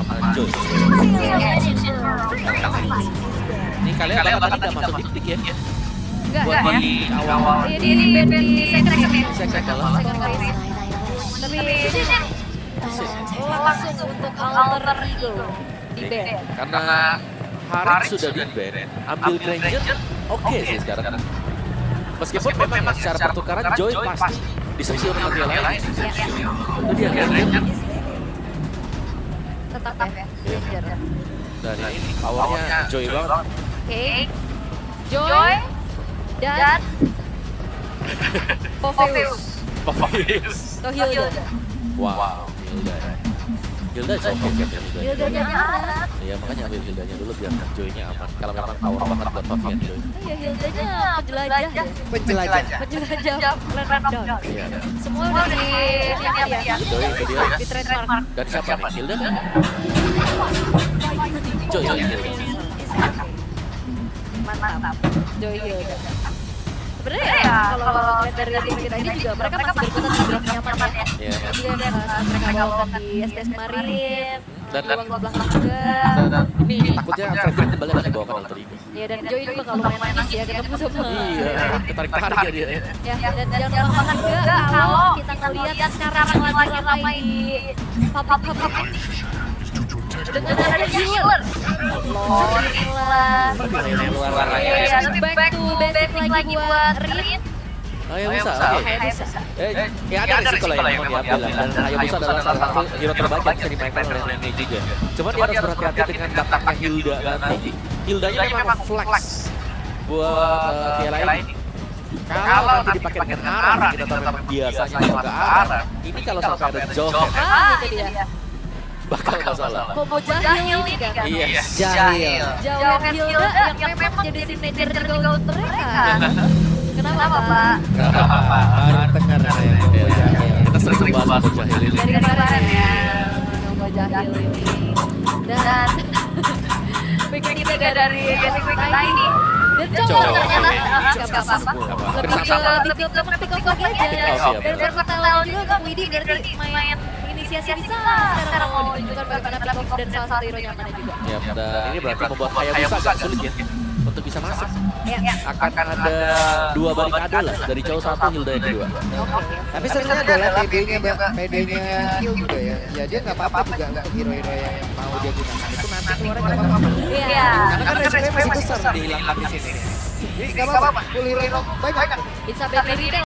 sama Joy. Ini kalian tadi udah masuk dik ya? Enggak Buat ya? di awal. Iya di band di second ya. Second kalau. Second kali. Tapi langsung untuk alter ego di band. Karena Harit sudah di band, ambil Granger, oke sih sekarang. Meskipun memang secara pertukaran Joy pasti disebut sama dia lain. Itu dia Granger. Tetap ya. Granger. Dan ini powernya Joy banget. Oke. Joy dan Popheus. Atau Hilda. Wow, Hilda. Hilda oke Hilda. Hildanya Arat. Iya makanya ambil Hildanya dulu biar Joy-nya aman. Kalau memang power banget buat Pavian Joy. Iya Hildanya penjelajah. Penjelajah. Random. Iya. Semua udah di ini ya. Joy itu dia. Di trademark. Dan siapa nih? Hilda kan? Joy. Mantap. Joy Hilda. Sebenarnya ya kalau ngeliat dari tim kita ini juga mereka masih berkutat di draft nyaman ya. Iya. Jadi mereka bawakan di STS kemarin. Dan Ruang belakang juga. ini takutnya Fredrik kembali akan dibawakan alter ego. Ya dan Joy ini bakal lumayan nangis ya ketemu sama. Iya, ketarik-tarik ya dia. Ya dan jangan lupakan juga kalau kita ngeliat sekarang lagi ramai di public dengan ada healer. Lord healer. Iya, tapi back to basic lagi buat Rin. Hayabusa, oke. Ya ada resiko lah yang mau diambil lah. Dan Hayabusa adalah salah satu hero terbaik yang bisa dimainkan oleh Rene juga. Cuma dia harus berhati-hati dengan datangnya Hilda nanti. Hildanya memang flex buat Kiara ini. Kalau nanti dipakai dengan arah kita tahu biasanya juga arah. Ini kalau sampai ada Johan Itu dia. bakal masalah. Kobo Jahil ini kan. Iya. Jahil. Jauhan Hilda yang memang jadi signature goal mereka. Kenapa Pak? Baru dengar saya Kobo Jahil. Kita sering bahas Kobo Jahil ini. Dari kemarin ya. Kobo Jahil ini. Dan pick kita dari basic pick ini. Dan coba ternyata lebih ke pick up lagi aja. Dan versatile juga Widi dari main inisiasi bisa sekarang mau ditunjukkan bagaimana pick up dan salah satu hero nyamannya juga. Ya, dan ini berarti membuat Hayabusa agak sulit ya untuk bisa masuk. Ya. Akan ada dua barikade lah, dari cowok satu, Hilda yang kedua. Tapi sebenarnya adalah PD-nya Hill juga ya. Ya dia nggak apa-apa juga untuk hero-hero yang mau dia gunakan itu nanti keluarnya nggak apa-apa. Iya. Karena kan resikonya masih besar dihilangkan di sini. Jadi nggak apa-apa. Full hero banyak. Bisa beli retail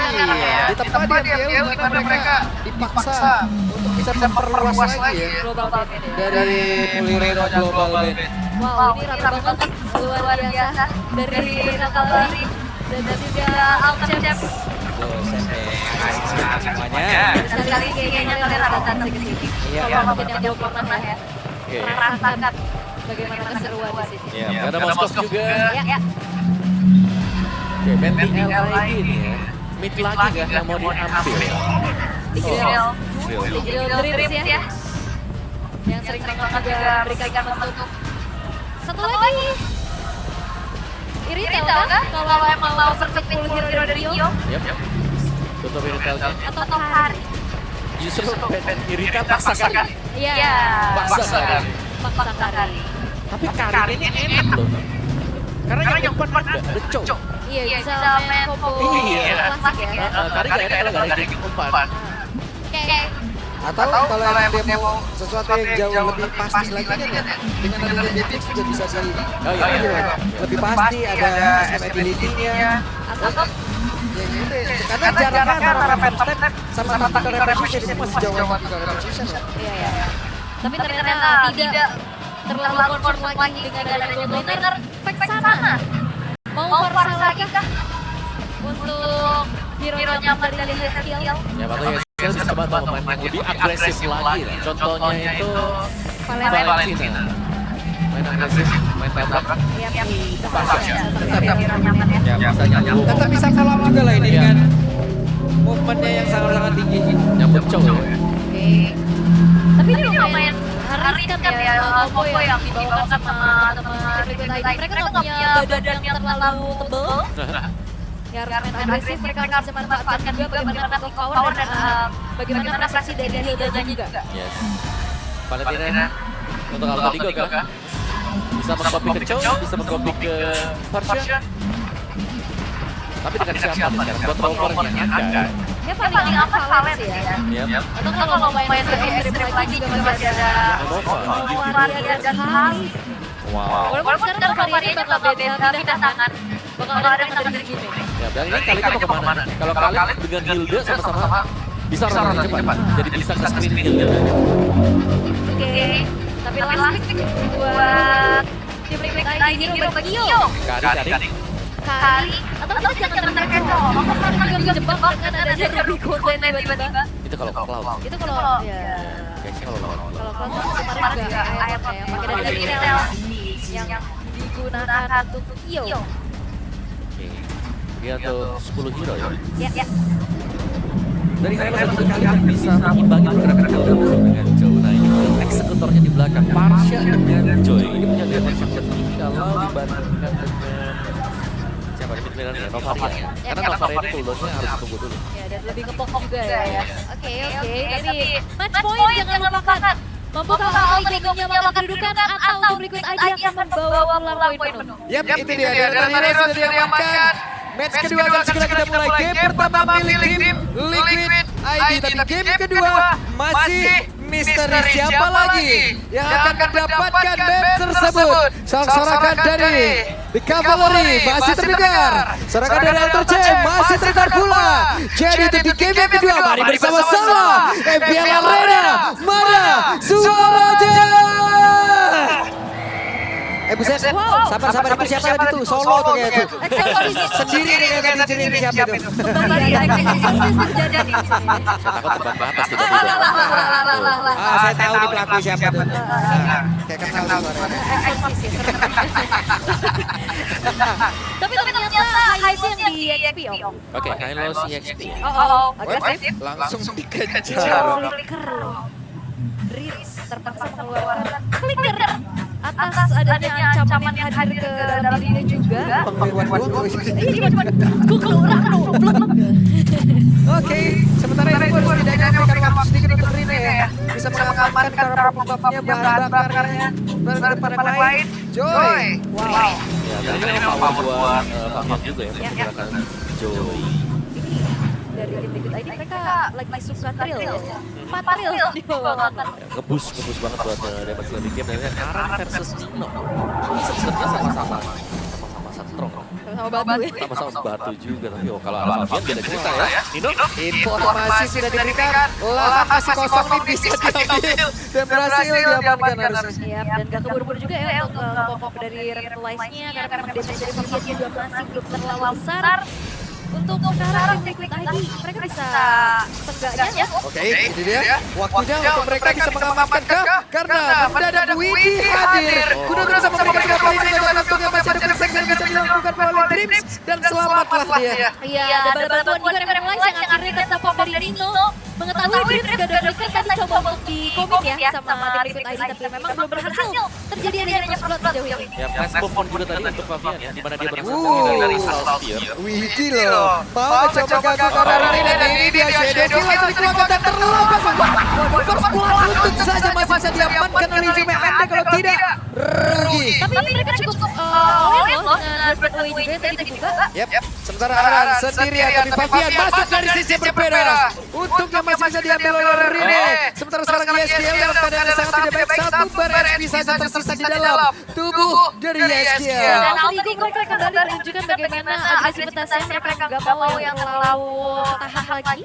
Iya. Di tempat dia di mana mereka dipaksa untuk bisa memperluas lagi ya. global band ini. Dari full hero global band. Wow, ini rame banget luar biasa dari Kalari dan juga Alter Semuanya. sekali kayaknya kalian ada datang ke sini. Kalau mungkin yang belum pernah ya, merasakan bagaimana keseruan di sini. Ya, ada Moskov juga. Ya. Oke, band LID ini ya. Mid lagi nggak yang mau diambil? Di Grill Dreams ya. Yang sering banget juga berikan untuk satu lagi. Iritel kan? Kalau emang mau persepit hero dari Rio Yap. Tutup Iritelnya. atau Hari. Justru band Iritel paksa kali. Iya. Paksa kali. Paksa Hari. Tapi Karin ini enak loh. Karena yang depan ada Deco. Iya, bisa main combo Iya. klasik ya. Karin gak enak kalau gak ada yang umpan. Kayak Atau kalau emang dia mau sesuatu yang jauh lebih pasti lagi kan ya, dengan ada Debix juga bisa di Oh iya. lebih pasti ada ability-nya. atau Ya gitu ya. Karena jaraknya antara Pep sama Tactical Reposition itu masih jauh banget Tactical Reposition ya. iya. Tapi ternyata tidak terlalu concern lagi dengan ada gold laner fake sana. Mau farsa lagi kah untuk hero nyaman dari skill? Ya makanya Skill bisa coba pemain yang lebih agresif lagi. Contohnya itu Valentina. Main agresif, main tabrak. Iya. Ya bisa nyambung. Tetap bisa follow up juga lah ini dengan movementnya yang sangat-sangat tinggi. Nyambung cow ya. Oke. Tapi ini lumayan riskan ya combo yang dibawakan sama teman Liquid ID. Mereka nggak punya badan yang terlalu tebal. Ya harus main agresif, mereka harus bisa manfaatkan juga bagaimana peak power dan bagaimana prestasi dari Hilda juga. Yes. Valentina untuk Alta Digo kah? Bisa mengcopy ke Chow, bisa mengcopy ke Farsha. Tapi dengan siapa nih sekarang? Buat rovernya ada. Ya paling aman Valen sih ya. Yap. Atau kalau mau main strip lagi juga masih ada Varia dan Kali. Wow. Walaupun sekarang Varia bakal beda pindah tangan. Bakal ada tangan dari gini. Ya, dan ini kali itu mau kemana? Kalau kali dengan Hilda sama-sama bisa running cepat. Jadi bisa ke screen Hilda. Oke. Tapi last pick buat tim Liquid ID Hero bagi Yo. Kali atau kita jangan terkecoh. Aku pernah juga kejebak kan ada Ruby Golden tiba-tiba. Itu kalau cloud. Itu kalau ya Kayaknya kalau lawan. kalau kelas kemarin juga AF ya, pakai dari Intel yang digunakan untuk Yo. Oke. Dia untuk 10 hero ya. Ya. Dari saya satu kali kan bisa mengimbangi pergerakan Hilda dengan Joe. Nah ini eksekutornya di belakang. Farsha dengan Joy. Ini punya damage yang tinggi kalau dibandingkan dengan siapa di midlaner ya? Novaria ya. Karena Novaria ini cooldownnya harus ditunggu dulu. Ya, dan lebih ke pop juga ya. Oke. Tapi match point jangan lupakan. Mampukah Alta Digo menyamakan kedudukan atau tim Liquid ID akan membawa pulang poin penuh? Yap, itu dia. Deretan Hero sudah diamankan. Match kedua akan segera kita mulai. Game pertama milik tim Liquid ID. Tapi game kedua masih misteri siapa lagi yang akan mendapatkan match tersebut. Sorak-sorakan dari The Cavalry masih terdengar. Sorakan dari Alter J masih terdengar pula. Jadi untuk di game yang kedua mari bersama-sama MPL Arena. Mana suaranya? Buset, sabar itu siapa tadi tuh? Solo tuh kayak itu. Sendiri dia kayak tadi jadi siapa itu? Kembali ya, terjadi nih. Takut tebak batas tidak. Saya tahu nih pelaku siapa tuh. Kayak kenal suaranya. Tapi ternyata Hype yang di EXP om. Oke, Kylos EXP. Agresif. Langsung dikejar. Flicker loh. Riz terpaksa mengeluarkan flicker atas adanya ancaman hadir ke dalam dirinya juga. Pengeluaran doang. Iya cuma keluaran Oke, sementara itu harus tidaknya memberikan waktu sedikit untuk Rine ya. Bisa mengamankan cara pembukaannya, bahan bakarnya, bahan yang lain. Joy. Wow. Ya, dan ini memang buat Fabian juga ya, menggunakan Joy. Dari tim Liquid ID mereka lagi suka trill ya. 4 trill di bawah. Ngebus banget buat dapat lebih game dan Karan versus Nino. Ini sebenarnya sama-sama strong. Sama batu ya. Sama-sama batu juga tapi kalau Alpha Fabian beda cerita ya. Nino Informasi sudah diberikan, lahan masih kosong nih bisa diambil dan berhasil diamankan harusnya. Siap, dan gak keburu-buru juga ya untuk pokok dari Revitalize-nya karena memang damage dari Fabian juga masih belum terlalu besar. Untuk sekarang Liquid ID mereka bisa seenggaknya Oke, ini dia. Waktunya untuk mereka bisa mengamankan karena mendadak Widi hadir. Kudu sama beberapa kali juga langsung yang masih ada persaingan yang bisa dilakukan oleh Dreams dan selamatlah dia. Iya, ada bantuan juga Revitalize yang akhirnya ketepok dari Nino. Mengetahui Dreams gak ada flicker tadi coba untuk di komit ya sama tim Liquid ID tapi memang belum berhasil terjadi adanya slot sejauh ini. ya flash move juga tadi untuk Fabian ya di mana dia berhasil dari Saltier. Widi loh. Mau coba gagal karena Rine dan ini dia Shadow langsung dikeluarkan dan terlepas. First blood untuk saja masih bisa diamankan oleh Jume Anda kalau tidak rugi. Tapi mereka cukup loyal loh dengan Breakaway juga yang tadi dibuka. Yap, sementara Aran sendirian dari Fabian masuk dari sisi yang berbeda. Untuk yang masih bisa diambil oleh Rine. Sementara sekarang YSKL dalam keadaan yang sangat tidak baik. Satu bar SP saja tersisa di dalam tubuh dari YSKL. Dan Alta Digo mereka kembali menunjukkan bagaimana agresivitasnya mereka nggak mau yang terlalu tahan lagi.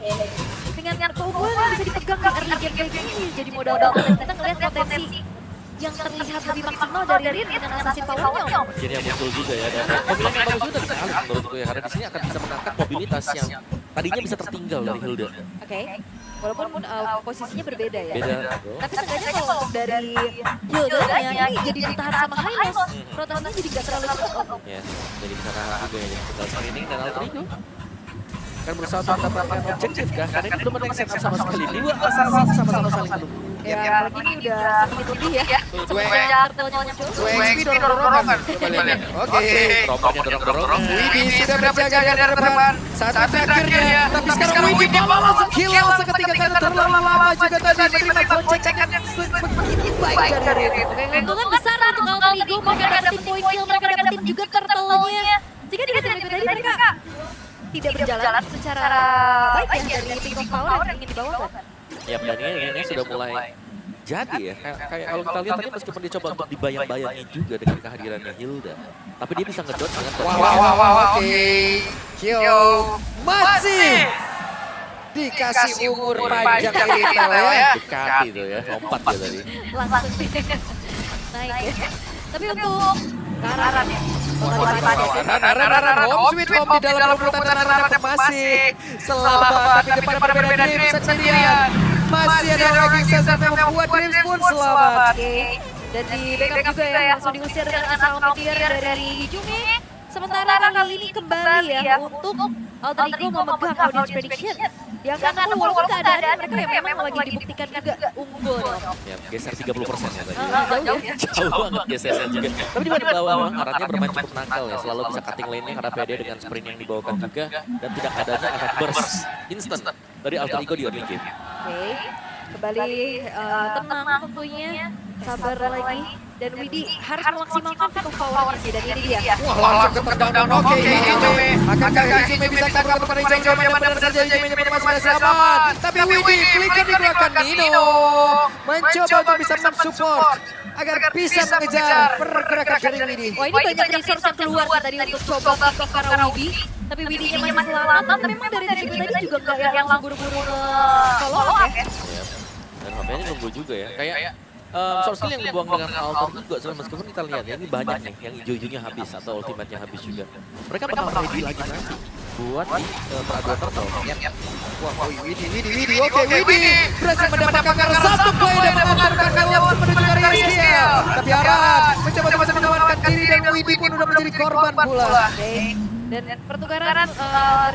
Dengan keunggulan yang bisa dipegang di early game kayak gini jadi modal banget. Dan kita ngeliat potensi yang terlihat lebih maksimal dari Rin dengan assassin powernya. Jadi yang muncul juga ya dan mobil yang bagus juga bisa alih menurutku ya karena di sini akan bisa mengangkat mobilitas yang tadinya bisa tertinggal dari Hilda. Oke. Walaupun posisinya berbeda ya. Beda. Tapi seenggaknya kalau dari Hilda ini jadi ditahan sama Hylos. Rotasinya jadi nggak terlalu cepat. Ya, jadi bisa nahan juga ya tinggal screening dan Alter Ego. akan berusaha untuk mendapatkan objektif kah? Karena ini belum ada yang setup sama sekali. Dua assassin sama-sama saling menunggu. Ya, apalagi ini udah sedikit lebih ya. Semenjak turtle muncul. 2 XP dorong-dorongan. Coba lihat. Oke. Rompernya dorong-dorong. Widih sudah berjaga dari depan. Satu terakhirnya. Tapi sekarang Widih malah langsung kill seketika karena terlalu lama juga tadi menerima goncengan yang begitu baik dari Rin. Keuntungan besar untuk Alter Ego, mereka dapetin point kill, mereka dapetin juga turtle-nya. Jika di game tadi mereka tidak berjalan secara baik ya dari pick of power yang ingin dibawakan. Ya, dan ini sudah mulai jadi ya. Kayak kalau kita lihat tadi meskipun dia coba untuk dibayang-bayangi juga dengan kehadirannya Hilda. Tapi dia bisa ngedot dengan Wah, oke. Kyo masih dikasih umur panjang Retail ya. Dekati tuh ya, lompat dia tadi. Langsung naik ya. Tapi untuk Karan ya. Home sweet home di dalam perebutan Karan masih selamat. Tapi depan berbeda Dreams sendirian. Masih ada lagi Sesam yang membuat Dreams pun selamat. Oke. Dan di backup juga ya, langsung diusir dengan asal meteor dari Hijumi. Sementara kali ini kembali ya untuk Alter Ego memegang audience prediction. Yang akan walaupun keadaan mereka yang memang lagi dibuktikan juga unggul. Ya, geser 30% ya tadi. Jauh ya. Jauh banget gesernya juga. Tapi di bawah memang Karannya bermain cukup nakal ya. Selalu bisa cutting lane-nya karena pede dengan sprint yang dibawakan juga. Dan tidak adanya efek burst instant dari Alter Ego di early game. Oke, kembali tenang tentunya, sabar lagi. Dan Widi harus memaksimalkan pick of power sih, dan ini dia. Wah, langsung ke down. Oke, Hijumi. Akankah Hijumi bisa kabur kepada jauh-jauh yang benar saja Hijumi ini masih selamat. Tapi Widih flicker dikeluarkan Nino. Mencoba untuk bisa mensupport agar bisa mengejar pergerakan dari Widih. Wah, ini banyak resource yang keluar sih tadi untuk coba pick off para Widi. Tapi Widi-nya masih selamat, tapi memang dari tadi juga nggak yang langsung buru-buru follow up ya. Dan HP-nya nunggu juga ya. Kayak source skill yang dibuang dengan Alter juga soalnya meskipun kita lihat ya ini banyak nih yang hijau-hijaunya habis atau ultimate-nya habis juga. Mereka bakal ready lagi nanti buat di peraduan turtle. Wah, Widih. Oke, Widih berhasil mendapatkan satu play dan mengantarkannya untuk menuju ke Rizkiel. Tapi Aran mencoba menyelamatkan diri dan Widih pun udah menjadi korban pula. Oke. Dan pertukaran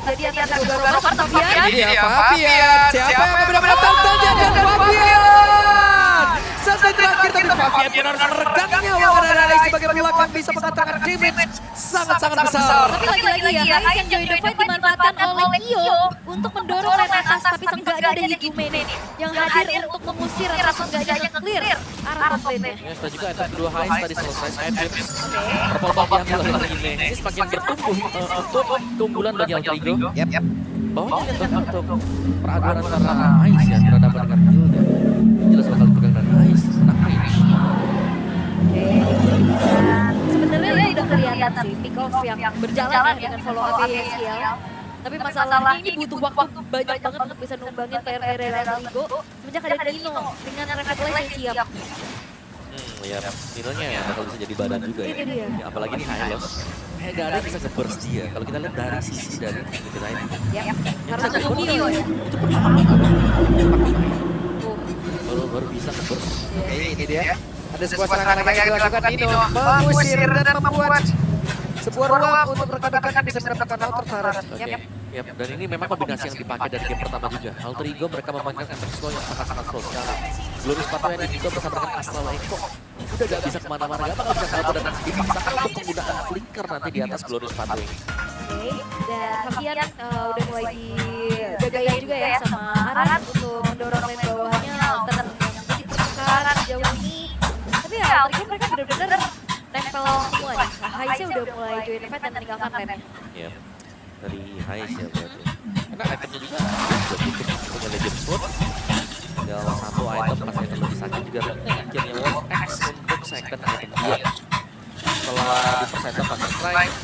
terjadi antara kedua rover, Fabian. Ini dia Fabian. Siapa yang benar-benar turtle-nya dan Fabian. Selesai terakhir tapi Fabian pun harus meredam nyawa karena Rais sebagai belakang bisa mengatakan damage sangat-sangat besar. Tapi lagi-lagi ya, Rais yang join the fight dimanfaatkan oleh Kyo untuk mendorong lane atas, tapi seenggaknya ada Higume nih yang hadir untuk mengusir atau seenggaknya nge-clear arah top lane-nya. Ya, setelah juga ada kedua highs tadi selesai. Purple Buff diambil oleh ini. Ini semakin bertumbuh untuk keunggulan bagi Alter Ego. Bawahnya lihat untuk peraduan antara Ice ya berhadapan dengan Hilda. Jelas bakal dipegang dari Ice, menang range. Oke. Sebenarnya ini udah kelihatan sih pick off yang berjalan ya dengan follow up YSL. Tapi masalahnya ini butuh waktu banyak banget untuk bisa numbangin player-player Alter Ego. Semenjak ada Nino dengan refleks yang siap. Ya, Nino-nya ya bakal bisa jadi badan juga ya. Itu dia. Ya, apalagi nih Hylos. Kayak gak ada yang bisa nge-burst dia. Kalau kita lihat dari sisi dari kita ini. Ya, karena ketemu Nino ya. Itu pertama baru bisa nge-burst. Oke, ini dia. Ada sebuah serangan yang dilakukan Nino mengusir dan membuat sebuah ruang untuk rekan-rekan bisa mendapatkan outer turret. Yap, dan ini memang kombinasi yang dipakai dari game pertama juga. Alter Ego mereka memainkan efek slow yang sangat-sangat slow sekali. Glorious Pathway yang juga bersama dengan Astral Echo. Udah gak bisa kemana-mana, gak bakal bisa kabur dan dipaksakan untuk menggunakan flicker nanti di atas Glorious Pathway. Oke, dan Fabian udah mulai dijagain juga ya sama Aran untuk mendorong lane bawahnya Alter yang jadi pertukaran jauh ini. Tapi ya Alter Ego mereka benar-benar level semua nih. Haisnya udah mulai join the fight dan meninggalkan lane-nya. Iya, dari Hais ya berarti. Karena itemnya juga punya Legend Sword. Tinggal satu item, pas item lebih sakit juga akhirnya World X untuk second item dia. Setelah di first item pakai strike,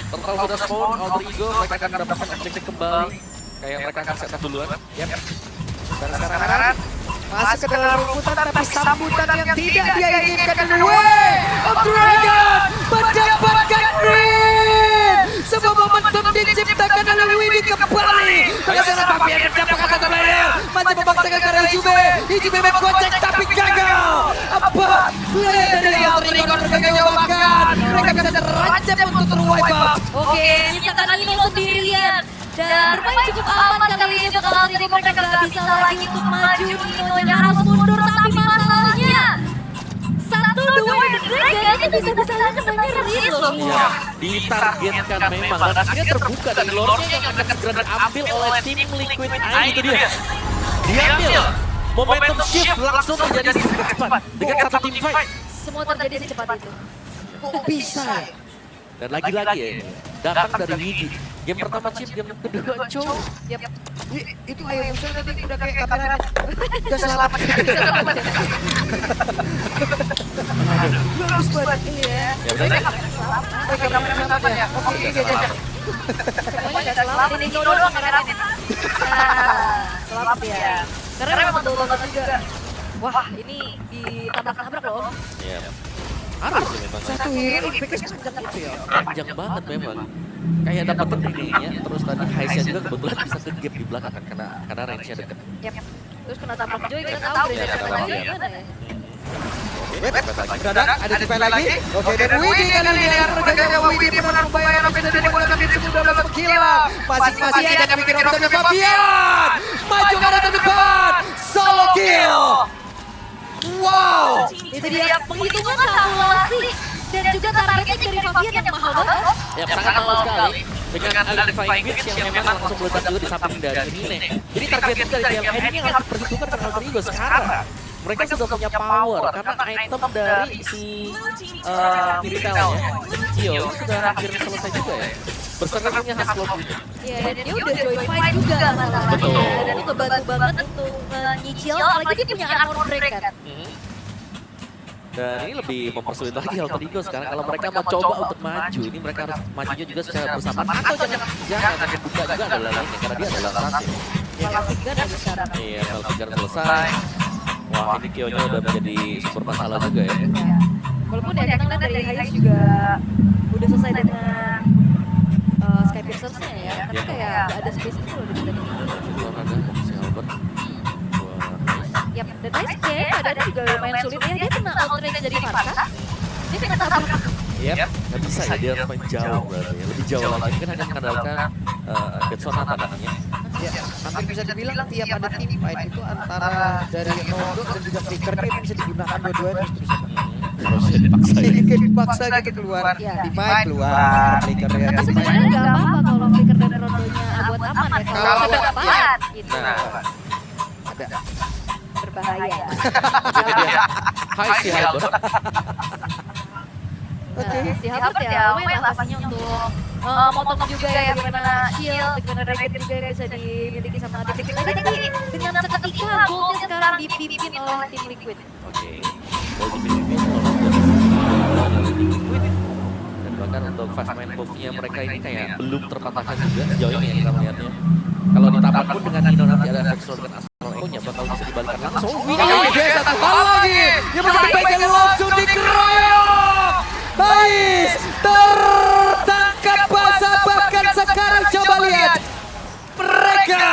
Turtle sudah spawn, Alter Ego mereka akan mendapatkan objektif kembali. Kayak mereka akan set up duluan. Dan sekarang masuk ke dalam rumputan tapi sambutan yang tidak dia inginkan Way of Dragon mendapatkan Rin. Sebuah momentum diciptakan oleh Widih kembali. Bagaimana Fabian mendapatkan satu player. Masih memaksakan karya Hijube menggocek tapi gagal. Apa? Player dari Alter Ego berkegawakan. Mereka bisa terancam untuk terwipe out. Oke, nyisakan Nino sendirian. Dan bermain cukup aman kali ini untuk Alter Ego, mereka nggak bisa lagi untuk maju. Nino-nya harus mundur, tapi masalahnya 1-2 Dragon itu bisa-bisanya kenanya real loh. Ya, ditargetkan memang dan akhirnya terbuka dan lordnya yang akan segera diambil oleh tim Liquid AI itu dia. Diambil. Momentum shift langsung menjadi cepat dengan satu tim fight. Semua terjadi secepat itu. Kok bisa ya? Dan lagi-lagi ya, datang dari Widi. Game pertama chip, game kedua cow. Yap. Itu Hayabusa tadi udah kayak kameramen. Udah selamat. Bagus banget. Iya. Ya udah deh. Oke, kameramen selamat ya. Oke, iya. Semuanya udah selamat. Ini Nino doang kameramen. Selamat ya. Karena memang betul banget juga. Wah, ini ditabrak-tabrak loh. Ya. Harus sih memang. Satu hero impact-nya sepanjang itu ya. Panjang banget memang. Kayak dapat ininya, terus tadi Haisya juga kebetulan bisa ke gap di belakang kan karena range-nya dekat. Yap. Terus kena tabrak Joy, kita tahu Iya, dari kena Joy tabrak. gimana ya. Dadak, ada defense lagi. Oke, dan Widi kali ini yang terjaga Widi pemenang Bayern bisa dimulai sudah dapat kill. Masing-masing tidak mikir opsinya Fabian. Maju ke arah depan. Solo kill. Wow. Itu dia penghitungan kalkulasi dan juga targetnya dari Fabian yang mahal banget. Ya sangat mahal sekali dengan Identifying Witch yang memang langsung meledak juga di samping dari Nine. Jadi targetnya dari DLN ini harus diperhitungkan dengan Alter Ego sekarang. Mereka sudah punya power karena item dari si Tiritel-nya, Kyo sudah hampir selesai juga ya. Bersertanya Haslov ini. Iya, dan dia udah joy fight juga masalahnya. Betul. Dan itu bantu banget untuk nyicil, apalagi dia punya armor break kan. Dan ini lebih mempersulit lagi Alter Ego sekarang kalau mereka mau coba untuk maju. Ini mereka harus majunya juga secara bersamaan atau jangan buka juga adalah lainnya karena dia adalah Rans ya. Kalau tiga dan sekarang. Iya, kalau tiga selesai. Wah, ini Kyo-nya udah menjadi sumber masalah juga ya. Walaupun ya kita lihat dari Hayes juga udah selesai dengan Sky Piercers-nya ya. Tapi kayak gak ada space itu loh dari tadi. Olahraga si Albert. Yap, dan Hayes kayaknya keadaannya juga lumayan sulit ya. Dia kena outrage dari Farka. Dia kena tabrak. Yep, nggak bisa ya, dia harus main jauh berarti ya. Lebih jauh lagi, mungkin hanya mengandalkan Dead Sonata namanya. Ya, hampir bisa dibilang tiap ada tim fight itu antara dari Nodo dan juga Flicker itu bisa digunakan dua-duanya terus bisa. Harusnya dipaksa ya. Jadi dipaksa gitu keluar. Iya. Di fight keluar Flicker ya. Tapi Di sebenarnya fight. nggak apa-apa kalau Flicker dan Rondonya buat aman ya. Kalau Kalau ke depan gitu. Nah, Ada. Berbahaya. jadi dia, hai si Albert. Oke. Si Halbert ya lumayan lah pastinya untuk motong juga ya bagaimana shield, bagaimana racket juga yang bisa dimiliki sama Liquid. Lagi dengan seketika goldnya sekarang dipimpin oleh tim Liquid. Oke, kalau dipimpin oleh Liquid dan bahkan untuk fast main move-nya mereka ini kayak belum terpatahkan juga sejauh ini yang kita melihatnya. Kalau ditambah pun dengan Nino nanti ada Vexor dengan Astral Echo-nya bakal bisa dibalikkan langsung. Oke, satu hal lagi. Yang menjadi bagian langsung dikeroyok. Hais tertangkap basah bahkan sekarang coba lihat. Mereka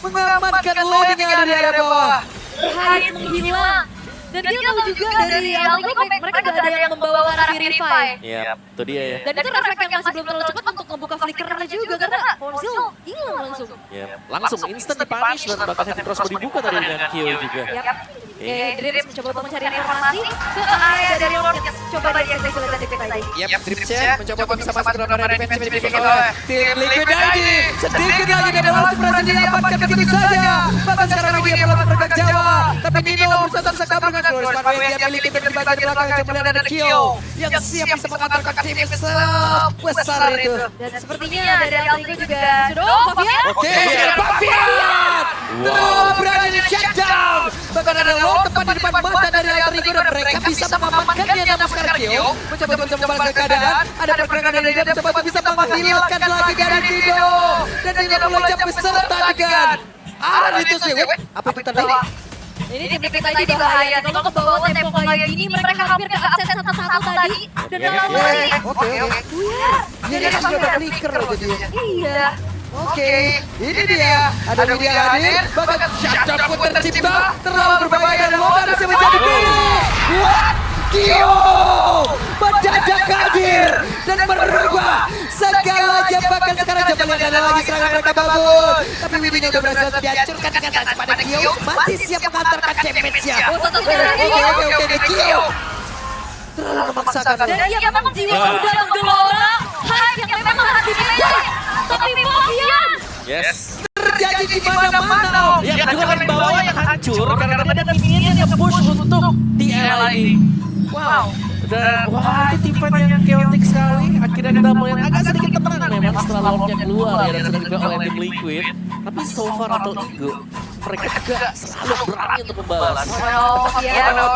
mengamankan loading yang ada di area bawah. Hais menghilang. Dan dia tahu juga dari Alter Ego mereka gak ada yang membawa ke arah Purify. Iya, itu dia ya. Dan itu refleks yang masih belum terlalu cepat untuk membuka flickernya juga karena Ponsil hilang langsung. Ya, langsung instant dipunish dan bahkan Heavy Cross mau dibuka tadi dengan Kyo juga. Yap. Dreams mencoba untuk mencari informasi ke area dari Lord. Coba dia cek sudah tadi lagi. Yap, Dripsnya mencoba untuk bisa masuk ke dalam area defense dimiliki oleh tim Liquid ID. Sedikit lagi dan langsung berhasil didapatkan begitu saja. Bahkan sekarang dia melakukan berkat Jawa. Tapi Nino berusaha untuk sekap dengan Glorious Manway yang miliki dan di bagian belakang. Kemudian ada Kyo yang siap bisa mengantarkan tim sebesar itu. Dan sepertinya dari Alter Ego juga sudah Fabian. Oke, Fabian! Terus berada di checkdown. Bahkan ada low tepat di depan mata dari Alter Ego dan mereka bisa mengamankannya. Namun sekarang Kyo mencoba untuk membalas keadaan. Ada pergerakan dari dia mencoba untuk bisa menghilangkan lagi dari Nino. Dan Nino meloncat beserta dengan Aranitus ya. Apa itu tadi? Ini tim Liquid tadi bahaya. Kalau ke bawah tempo kayak gini mereka hampir ke absen satu-satu tadi. Dan dalam lagi. Oke. Dia kan sudah ada clicker loh jadinya. Iya. Oke, ini dia. Ada Widi yang hadir, bahkan shutdown pun tercipta. Terlalu berbahaya dan Logan bisa menjadi pilih. What? Kyo mendadak hadir dan merubah segalanya bahkan sekarang coba lihat ada lagi serangan mereka bangun. Tapi Widinya udah berhasil dihancurkan dengan tas pada Kyo. Masih siap mengantarkan damage-nya. Oke, Kyo. Terlalu memaksakan. Dan iya memang jiwa sudah menggelora. Hype yang memang harus dimiliki. Tapi Fabian. Yes. Terjadi di mana-mana. Ya, kedua kan bawah yang hancur karena tadi ada minion yang push untuk di LID. Wow. Dan wah itu tim fight yang chaotic sekali. Akhirnya kita melihat agak sedikit tenang memang setelah lawannya keluar ya dan sudah dibawa oleh tim Liquid. Tapi so far atau Igo, mereka juga selalu berani untuk membalas.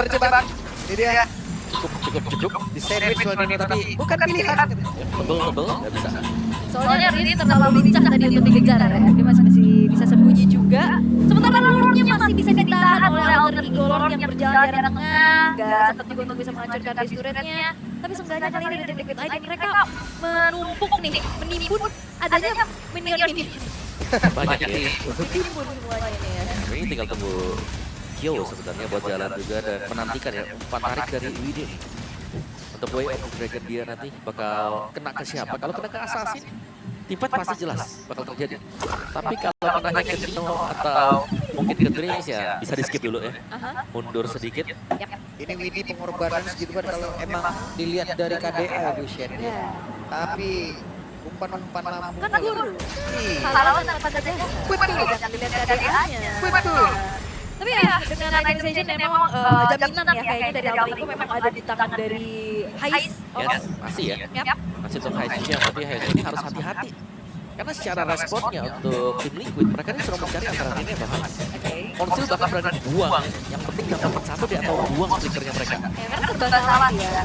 Terjebak. Ini dia. Cukup. Di sandwich ini tapi bukan pilihan. Tebel, nggak bisa. Soalnya Rini terlalu lincah tadi untuk dikejar ya. Dia masih bisa sembunyi juga. Sementara Lord-nya masih bisa ditahan oleh Alter Ego Lord yang berjalan di arah tengah. Gak sempat juga untuk bisa menghancurkan base turretnya. Tapi sebenarnya kali ini dari Liquid ID mereka menumpuk nih, menimbun adanya minion. Banyak ya. Menimbun semuanya nih ya. Ini tinggal tunggu Kyo sebenarnya buat jalan juga dan menantikan ya umpan tarik dari Widi. Untuk way of Dragon dia nanti bakal kena ke siapa? Kalau kena ke Assassin, tim fight pasti jelas bakal terjadi. Tapi kalau menanya ke Dino atau mungkin ke Dreams ya bisa di skip dulu ya. Mundur sedikit. Ini Widi pengorbanan segitu kan kalau emang dilihat dari KDA Lucian. Tapi umpan-umpan lambung Kan guru. Iya. Kalau tanpa saja. Jangan dilihat keadaannya. Betul. Tapi ya dengan Nightvision memang jaminan ya kayaknya dari Alter Ego memang ada di tangan dari Hais. Yes, masih ya. Yap. Masih untuk High juga, tapi High ini harus hati-hati. Karena secara responnya untuk tim Liquid, mereka ini sudah mencari antara ini atau Hais. Konsil bakal berani buang, yang penting dapat satu dia atau buang flickernya mereka. Ya karena serba salah ya.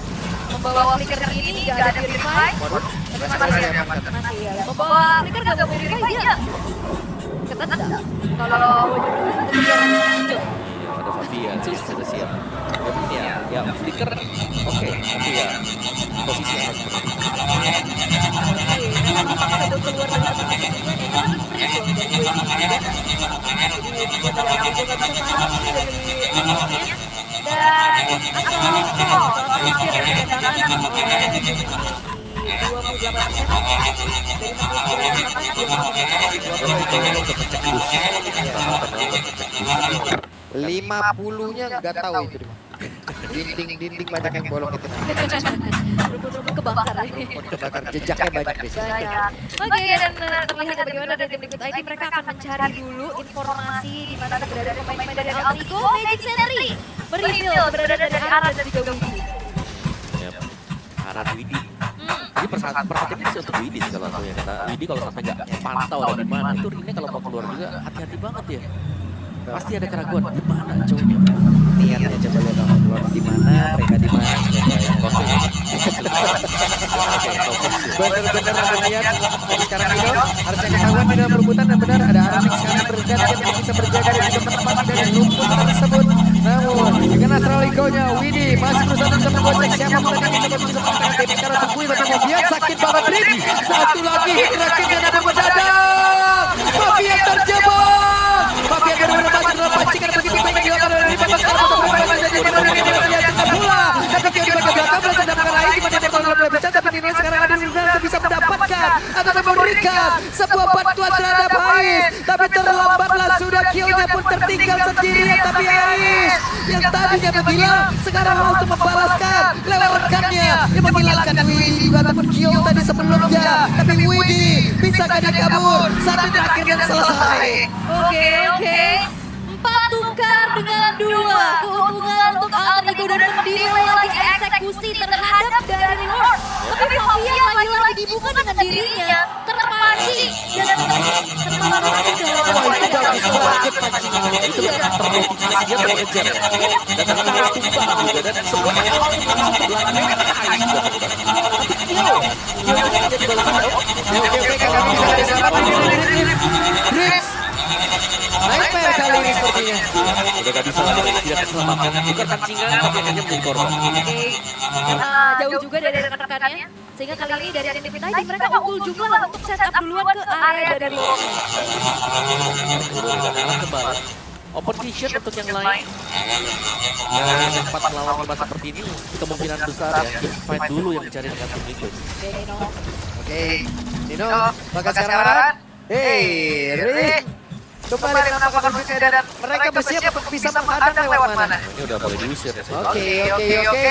Membawa flicker ini gak ada di revive. Tapi masih ya. Membawa flicker gak mau revive dia. Ketat gak? Kalau hijau. Ada Fabian sih sudah siap. Ya flicker oke, tapi ya posisi yang harus benar. Memang memaksa buat keluar dari atas tujuan ya karena kan free dong dari gue juga. Jadi buat dari aku gue gak bisa marah dari awalnya. Dan asal flicker yang kedatangan oleh 50-nya nggak tahu itu. Dinding banyak yang bolong itu. Rumput-rumput kebakar ini. Kebakar jejaknya banyak di sini. Banyak. Oke, dan terlihat bagaimana dari tim Liquid ID mereka akan mencari dulu informasi di mana berada pemain-pemain dari Alter Ego. Magic Sentry mereveal berada dari arah dan juga Widi. Arah Widi. Jadi perhatian sih untuk Widi sih kalau aku ya. Kata Widi kalau sampai nggak pantau ada di mana itu Rine kalau mau keluar juga hati-hati banget ya. Pasti ada keraguan di mana cowoknya. Niatnya coba lihat orang keluar di mana, mereka di mana. Benar-benar ada niat. Sekarang Dino harus ada kawan di dalam perebutan dan benar ada Aramik sekarang berganti yang bisa berjaga dan juga menempati dari rumput tersebut. Namun dengan Astral Ego-nya Widi masih berusaha untuk menggocek siapa pun yang bisa menggunakan Dewi karena terkui tapi Fabian sakit banget Rik. Satu lagi terakhir dan ada mendadak. Fabian terjebak. Fabian benar-benar masih dalam pancingan begitu banyak dilakukan oleh Ripa sekarang untuk bermain menjadi bola. Tapi dia di bagian belakang berhasil mendapatkan air di mana dia kalau boleh bicara tapi Nino sekarang ada di sana bisa mendapatkan atau memberikan sebuah bantuan terhadap Ais. Tapi terlambatlah sudah kill-nya pun tertinggal sendirian tapi Ais yang tadinya menghilang sekarang langsung membalaskan lewat rekannya yang menghilangkan Widi ataupun kill tadi sebelumnya. Tapi Widi bisa dia kabur satu terakhir dan selesai. Oke. 4 tukar dengan 2. Keuntungan untuk Alter Ego dan menilai lagi eksekusi terhadap dari Lord. Tapi Fabian lagi-lagi dibuka dengan dirinya. Terpancing dan termalah Itu termotivasi dia terkejar ya. Dan ternyata harus tumpah juga dan semua yang langsung ke belakangnya kan Hais juga terlibat. Tapi jadi balapan. Oke, kami bisa diselamatkan Rik. Nightmare kali ini sepertinya. Udah gak bisa lagi tidak keselamatan. Bukan pancingan tapi akhirnya menjadi korban. jauh juga dari rekan-rekannya. Sehingga kali ini dari tim Liquid ID mereka unggul jumlah untuk setup duluan ke area dari Lord. Kalah kembali. Open vision untuk yang lain. Yang sempat melawan lima seperti ini kemungkinan besar ya fight dulu yang dicari dengan tim Liquid. Oke, Nino. Oke, Nino, maka sekarang hey, Ring kembali menampakkan musuhnya dan mereka bersiap untuk bisa menghadang lewat mana. Ini udah boleh diusir ya. Oke,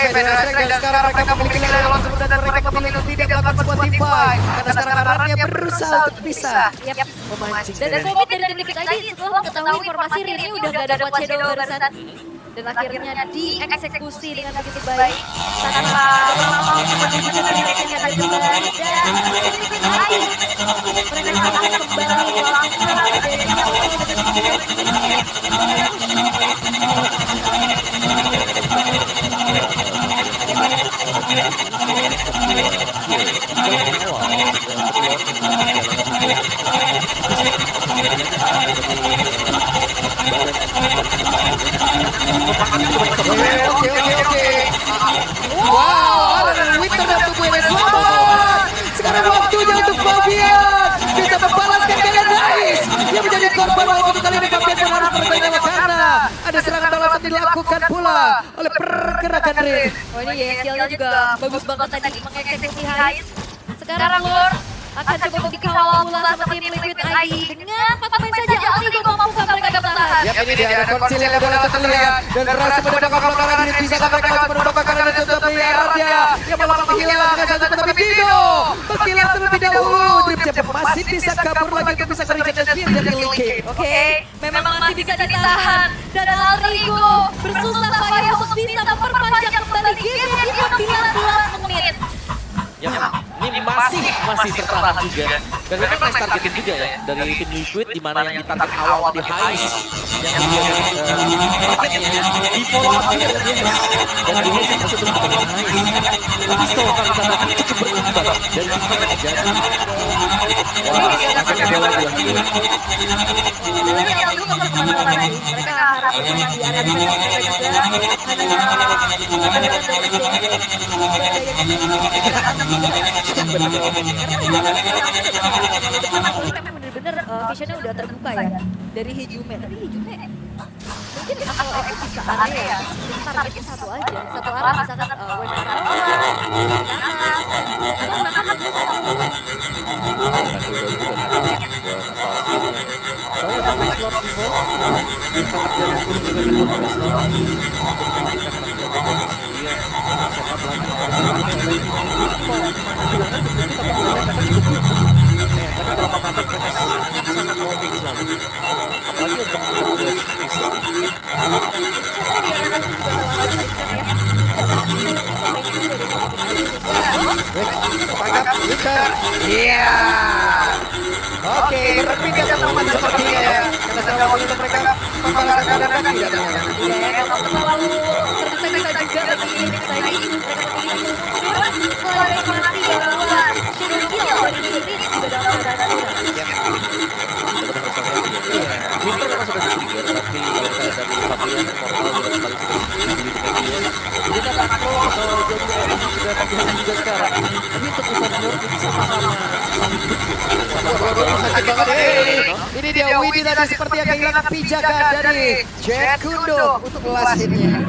Federasi dan sekarang mereka memiliki lawan sebentar dan mereka memilih tidak melakukan sebuah team fight karena sekarang arahnya berusaha untuk bisa memancing. Dan komit dari Liquid ID setelah mengetahui informasi Rini udah gak dapat shadow barusan. Dan akhirnya dieksekusi dengan begitu baik. Tanpa menuju ke direction yang tadi benar. Dan Liquid ID mereka akan kembali langsung Oke. Wow, ada Winter dan tubuhnya selamat. Sekarang waktunya untuk Fabian bisa membalaskan dengan nice. Yang menjadi korban waktu kali ini Fabian harus bermain karena ada serangan balasan dilakukan pula oleh pergerakan Rin. Oh ini YSL-nya juga bagus banget tadi mengeksekusi Hais. Sekarang Lord akan coba dikawal pula sama tim Liquid ID dengan 4 pemain saja. Altrigo mampukah mereka bertahan? Ya ini dia ada konsil yang bola terlihat dan berhasil mendapatkan pelanggaran ini bisa mereka mendapatkan dan tetap Ardia yang malah menghilang dengan satu tetapi Dino menghilang terlebih dahulu. Dripnya masih bisa kabur lagi untuk bisa kerja dan spear dari Liquid. Oke, memang masih bisa ditahan dan Altrigo bersusah payah untuk bisa memperpanjang kembali game di 19 menit. Ya, ini masih tertahan juga. Dan memang nice targetin juga ya dari tim Liquid di mana yang ditarget awal tadi Hais yang dia targetnya di follow up juga dia dan dia yang masuk untuk Hais. Pistol kali tadi cukup berimbang dari mana terjadi. Wah, akhirnya bola dia. Mereka harap di area di mereka juga bener-bener visionnya udah terbuka ya dari Hijume. Tapi Hijume mungkin kalau eksis bisa area targetnya satu aja, satu arah misalkan wave arah Tangkap Winter. Iya. Oke, berpindah ke teman sepertinya ya. Karena sekarang waktu mereka membalaskan keadaan lagi tidak ternyata. ya terlalu tergesa-gesa juga bagi Liquid ID. Mereka konfirmasi bahwa shadow kill dari Liquid juga dalam keadaan Winter memang sudah di-trigger, tapi kalau saya dari Fabian, Portal sudah kembali seperti dia. Jadi kata Makro atau Johnny sudah Fabian juga sekarang. Tapi untuk bisa Lord bisa sama Sakit banget. Ini dia Widi tadi seperti yang kehilangan pijakan dari Jet Kundo untuk wasitnya.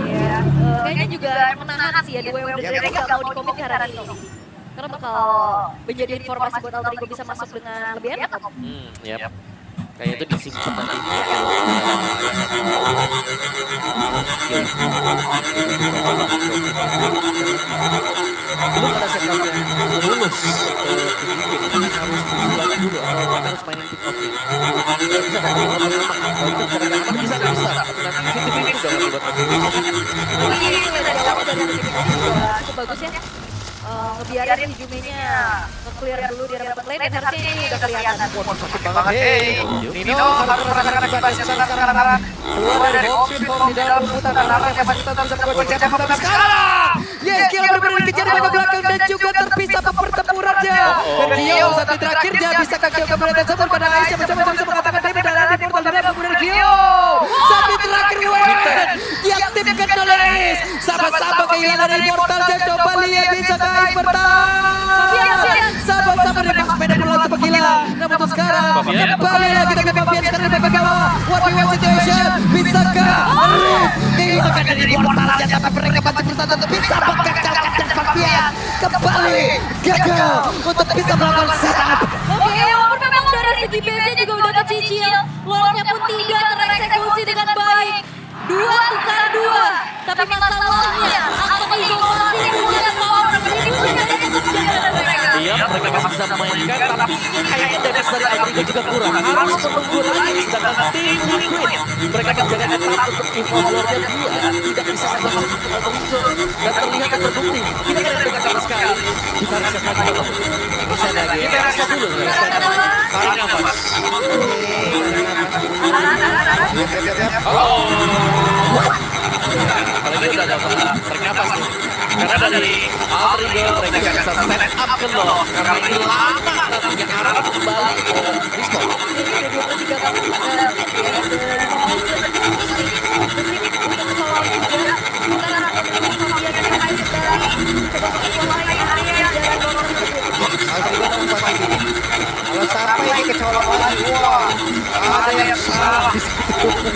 kayaknya juga menahan sih ya di WW dan mereka gak mau dikomit ke arah ini. Karena bakal menjadi informasi buat Altrigo bisa masuk dengan lebih enak. Yap. Kayaknya itu disimpan nanti. Belum ada set yang lulus harus dijual dulu atau harus mainin pick off ini. Bisa kan? Bisa. Nanti 50-50 jangan dibuat lagi. Ini dari awal dari cukup bagus ya. Ngebiarin Hijume-nya nge-clear dulu di area lane dan harusnya ini udah kelihatan. Sakit banget. Nino harus merasakan akibatnya sekarang. Keluar dari option di dalam putaran arahnya masih tetap bisa membuat jatuh tapi sekarang. Yes, Gio benar-benar dikejar dari belakang dan juga terpisah pertempurannya. Dan Gio satu terakhirnya bisa Gio kembali dan sebut pada Aisyah mencoba bisa mengatakan damage dan ada di portal dan kemudian Gio. Satu terakhir Wen diaktifkan oleh Ace. Sama-sama kehilangan dari portal dan coba lihat bisa Ace bertahan. Sama-sama di pas sepeda berlangsung gila. Namun sekarang kembali lagi dengan Fabian sekarang di bawah. What we want situation. Bisakah kehilangan dari portalnya tapi mereka masih bersatu untuk bisa menggagalkan dan Fabian kembali gagal untuk bisa melakukan serangan. Oke, walaupun memang dari segi base-nya juga udah kecil, Lordnya pun tidak tereksekusi dengan baik. 2 tukar 2, tapi masalahnya Alter Ego masih punya power berikutnya dari kebijakan mereka. Iya, mereka masih bisa memainkan, tapi kayaknya damage dari Alter Ego juga kurang. Harus menunggu lagi, sedangkan tim Liquid mereka menjaga tetap untuk evolve Lordnya dia tidak bisa melakukan Alter Ego dan terlihat terbukti tidak ada yang dekat sama sekali. Kita reset lagi dulu. Reset lagi. Kita reset dulu. Tarik nafas. Apalagi udah ada tarik nafas nih. Karena dari Alter Ego mereka gak bisa set up ke Lord. Karena ini lama nantinya arah kembali ke respawn. Jadi udah 23 kali Kalau sampai ini kecolok lagi, wah, ada yang salah di situ.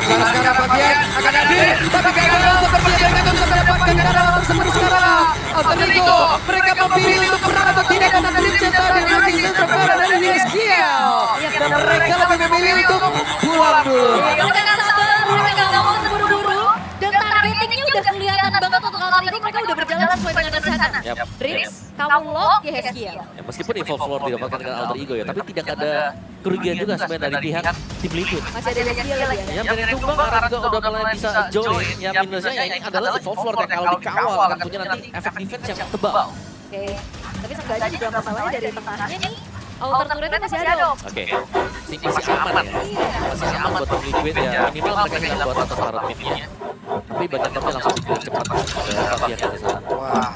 Sekarang bagian akan hadir, tapi gagal seperti yang itu untuk mendapatkan darah tersebut sekarang. Alter Ego, mereka memilih untuk menang atau tidak karena Dripsen tadi lagi sebenarnya dari USGL. Dan mereka lebih memilih untuk pulang dulu. mereka gak sabar, mereka gak mau terburu-buru, dan targetingnya udah kelihatan banget untuk Alter Ego, mereka udah berjalan sesuai dengan rencana. Drips, kamu lock ya Heskia. Ya, meskipun evolve Lord didapatkan dengan Alter Ego ya, tapi tidak ada kerugian juga sebenarnya dari pihak tim Liquid. Masih ada Heskia lagi ya. Yang dari tumbang Aran juga udah mulai bisa join. Yang minusnya ya ini adalah evolve Lord yang kalau dikawal tentunya nanti efek defense yang tebal. Oke, tapi seenggaknya juga masalahnya dari tengahnya nih, Alter turretnya masih ada Om. Oke, masih aman ya. Masih aman buat tim Liquid ya. Minimal mereka hilang buat atau tarot midnya. Tapi banyak tapi langsung dikirim cepat ke bagian dari sana. Wah,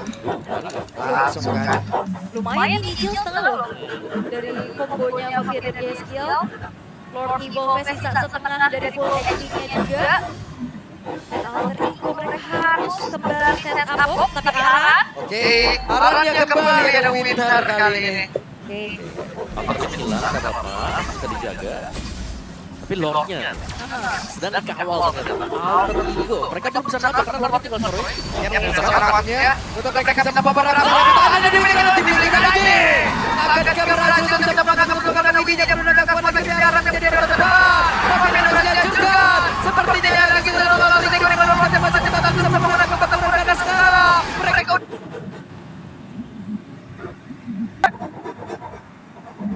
langsung kan. Lumayan nih kill setengah loh. Dari kombonya Mafia dan Heskia, Lord Evolve sisa setengah dari full HP-nya juga. Dan Alter Ego mereka harus kembali set up, tapi Aran. Oke, Aran yang kembali ada Winter kali ini. Oke, Apakah hilang, gak apa-apa, bisa dijaga. Tapi Lordnya sedang dikawal ternyata. Alter Ego, mereka belum bisa nabrak karena Lordnya tinggal sore. Yang sekarangnya untuk mereka bisa beberapa ada di wilayah tim Liquid lagi. Akan mereka berhasil untuk mendapatkan keuntungan dan giginya menangkap poin kebiaran